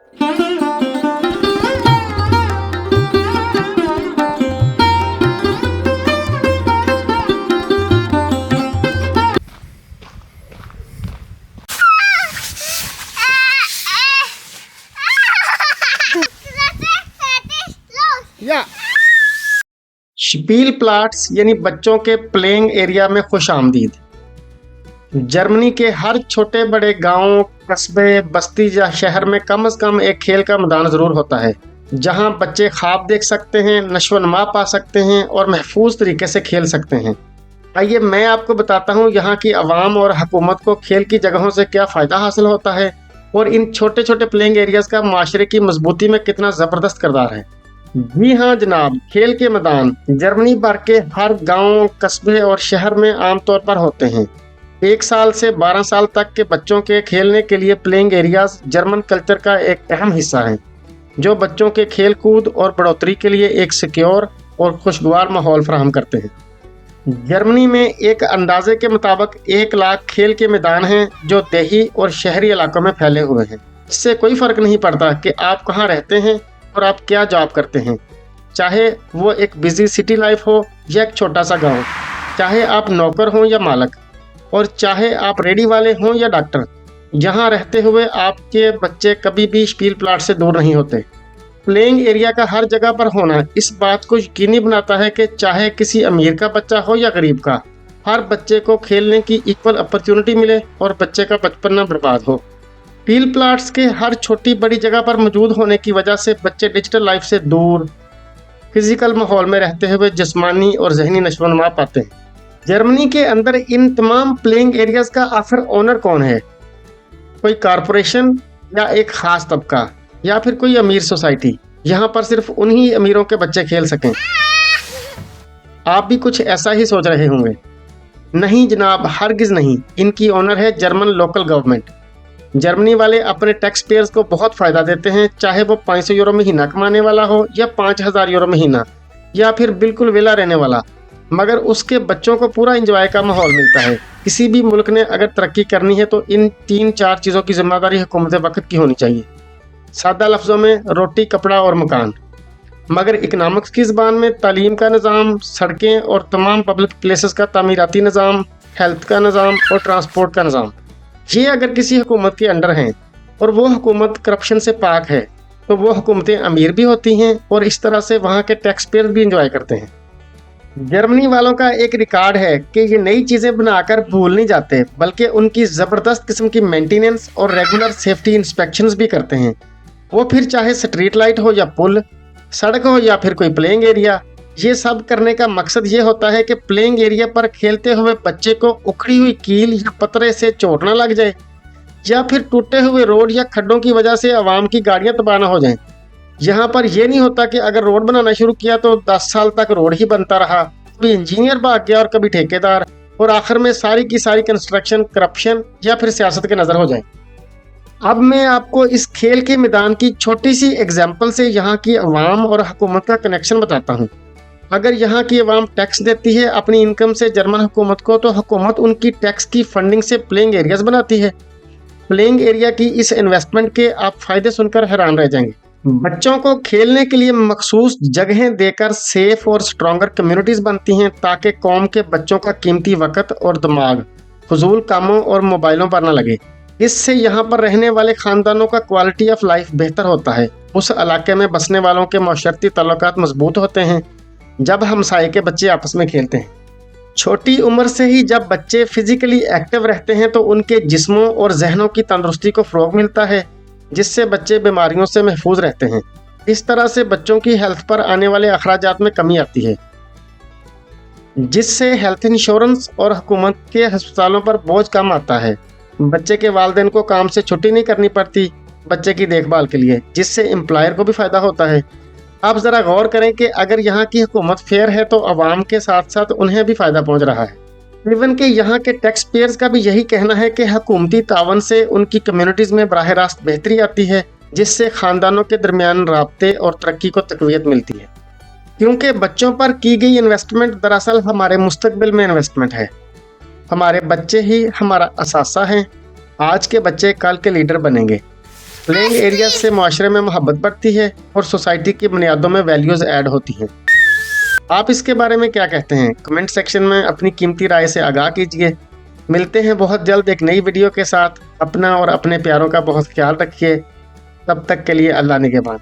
या spill plots यानी बच्चों के प्लेइंग एरिया में खुश आमदीद। जर्मनी के हर छोटे बड़े गांव, कस्बे, बस्ती या शहर में कम से कम एक खेल का मैदान जरूर होता है जहां बच्चे ख्वाब देख सकते हैं, नशोनुमा पा सकते हैं और महफूज तरीके से खेल सकते हैं। आइए मैं आपको बताता हूं यहाँ की आवाम और हुकूमत को खेल की जगहों से क्या फ़ायदा हासिल होता है और इन छोटे छोटे प्लेइंग एरियाज़ का माशरे की मजबूती में कितना ज़बरदस्त किरदार है। जी हाँ जनाब, खेल के मैदान जर्मनी भर के हर गांव, कस्बे और शहर में आमतौर पर होते हैं। 1 साल से 12 साल तक के बच्चों के खेलने के लिए प्लेइंग एरियाज जर्मन कल्चर का एक अहम हिस्सा हैं, जो बच्चों के खेल कूद और बढ़ोतरी के लिए एक सिक्योर और खुशगवार माहौल फराहम करते हैं। जर्मनी में एक अंदाजे के मुताबिक 1 लाख खेल के मैदान हैं जो देही और शहरी इलाकों में फैले हुए हैं। इससे कोई फ़र्क नहीं पड़ता कि आप कहाँ रहते हैं और आप क्या जॉब करते हैं, चाहे वो एक बिजी सिटी लाइफ हो या एक छोटा सा गांव, चाहे आप नौकर हों या मालक, और चाहे आप रेडी वाले हों या डॉक्टर। यहाँ रहते हुए आपके बच्चे कभी भी स्पील प्लाट से दूर नहीं होते। प्लेइंग एरिया का हर जगह पर होना इस बात को यकीनी बनाता है कि चाहे किसी अमीर का बच्चा हो या गरीब का, हर बच्चे को खेलने की इक्वल अपॉर्चुनिटी मिले और बच्चे का बचपन न बर्बाद हो। स्पील प्लाट्स के हर छोटी बड़ी जगह पर मौजूद होने की वजह से बच्चे डिजिटल लाइफ से दूर फिजिकल माहौल में रहते हुए जिस्मानी और जहनी नशोनुमा पाते हैं। जर्मनी के अंदर इन तमाम प्लेइंग एरियाज का आखिर ओनर कौन है? कोई कारपोरेशन या एक ख़ास तबका या फिर कोई अमीर सोसाइटी? यहाँ पर सिर्फ उन्हीं अमीरों के बच्चे खेल सकें। आप भी कुछ ऐसा ही सोच रहे होंगे। नहीं जनाब, हरगिज़ नहीं। इनकी ओनर है जर्मन लोकल गवर्नमेंट। जर्मनी वाले अपने टैक्स पेयर्स को बहुत फ़ायदा देते हैं, चाहे वो 500 यूरो महीना कमाने वाला हो या 5000 यूरो महीना या फिर बिल्कुल वेला रहने वाला, मगर उसके बच्चों को पूरा इंजॉय का माहौल मिलता है। किसी भी मुल्क ने अगर तरक्की करनी है तो इन 3-4 चीज़ों की जिम्मेदारी हुकूमत वक्त की होनी चाहिए। सादा लफ्ज़ों में रोटी, कपड़ा और मकान। मगर इकनॉमिक्स की ज़बान में तालीम का निज़ाम, सड़कें और तमाम पब्लिक प्लेसेस का तामीराती निज़ाम, हेल्थ का निज़ाम और ट्रांसपोर्ट का निज़ाम। ये अगर किसी हुकूमत के अंडर हैं और वो हुकूमत करप्शन से पाक है तो वो हुकूमतें अमीर भी होती हैं और इस तरह से वहाँ के टैक्स पेयर भी इंजॉय करते हैं। जर्मनी वालों का एक रिकॉर्ड है कि ये नई चीज़ें बनाकर भूल नहीं जाते, बल्कि उनकी ज़बरदस्त किस्म की मेंटेनेंस और रेगुलर सेफ्टी इंस्पेक्शंस भी करते हैं। वो फिर चाहे स्ट्रीट लाइट हो या पुल, सड़क हो या फिर कोई प्लेइंग एरिया। ये सब करने का मकसद ये होता है कि प्लेइंग एरिया पर खेलते हुए बच्चे को उखड़ी हुई कील या पतरे से चोट न लग जाए या फिर टूटे हुए रोड या खड्डों की वजह से आवाम की गाड़ियां तबाह न हो जाएं। यहाँ पर यह नहीं होता कि अगर रोड बनाना शुरू किया तो 10 साल तक रोड ही बनता रहा, कभी इंजीनियर भाग गया और कभी ठेकेदार, और आखिर में सारी की सारी कंस्ट्रक्शन करप्शन या फिर सियासत के नज़र हो जाए। अब मैं आपको इस खेल के मैदान की छोटी सी एग्जाम्पल से यहाँ की अवाम और हुकूमत का कनेक्शन बताता हूँ। अगर यहाँ की अवाम टैक्स देती है अपनी इनकम से जर्मन हुकूमत को, तो हुकूमत उनकी टैक्स की फंडिंग से प्लेइंग एरियाज बनाती है। प्लेइंग एरिया की इस इन्वेस्टमेंट के आप फ़ायदे सुनकर हैरान रह जाएंगे। बच्चों को खेलने के लिए मखसूस जगहें देकर सेफ और स्ट्रॉन्गर कम्युनिटीज़ बनती हैं ताकि कौम के बच्चों का कीमती वक़्त और दिमाग फजूल कामों और मोबाइलों पर न लगे। इससे यहाँ पर रहने वाले ख़ानदानों का क्वालिटी ऑफ लाइफ बेहतर होता है। उस इलाके में बसने वालों के माशरती ताल्लुकात मजबूत होते हैं जब हमसाये के बच्चे आपस में खेलते हैं। छोटी उम्र से ही जब बच्चे फिजिकली एक्टिव रहते हैं तो उनके जिस्मों और जहनों की तंदुरुस्ती को फ़रोग मिलता है, जिससे बच्चे बीमारियों से महफूज रहते हैं। इस तरह से बच्चों की हेल्थ पर आने वाले अखराजात में कमी आती है, जिससे हेल्थ इंश्योरेंस और हुकूमत के अस्पतालों पर बोझ कम आता है। बच्चे के वालिदैन को काम से छुट्टी नहीं करनी पड़ती बच्चे की देखभाल के लिए, जिससे एम्प्लॉयर को भी फ़ायदा होता है। आप ज़रा गौर करें कि अगर यहाँ की हुकूमत फेयर है तो आवाम के साथ साथ उन्हें भी फ़ायदा पहुँच रहा है। इवन के यहाँ के टैक्स पेयर्स का भी यही कहना है कि हुकूमती तावन से उनकी कम्युनिटीज़ में बराह रास्त बेहतरी आती है, जिससे ख़ानदानों के दरमियान राब्ते और तरक्की को तक़वियत मिलती है। क्योंकि बच्चों पर की गई इन्वेस्टमेंट दरअसल हमारे मुस्तकबिल में इन्वेस्टमेंट है। हमारे बच्चे ही हमारा असासा हैं। आज के बच्चे कल के लीडर बनेंगे। प्लेइंग एरिया से माशरे में मोहब्बत बढ़ती है और सोसाइटी की बुनियादों में वैल्यूज़ ऐड होती हैं। आप इसके बारे में क्या कहते हैं? कमेंट सेक्शन में अपनी कीमती राय से आगाह कीजिए। मिलते हैं बहुत जल्द एक नई वीडियो के साथ। अपना और अपने प्यारों का बहुत ख्याल रखिए। तब तक के लिए अल्लाह निगहबान।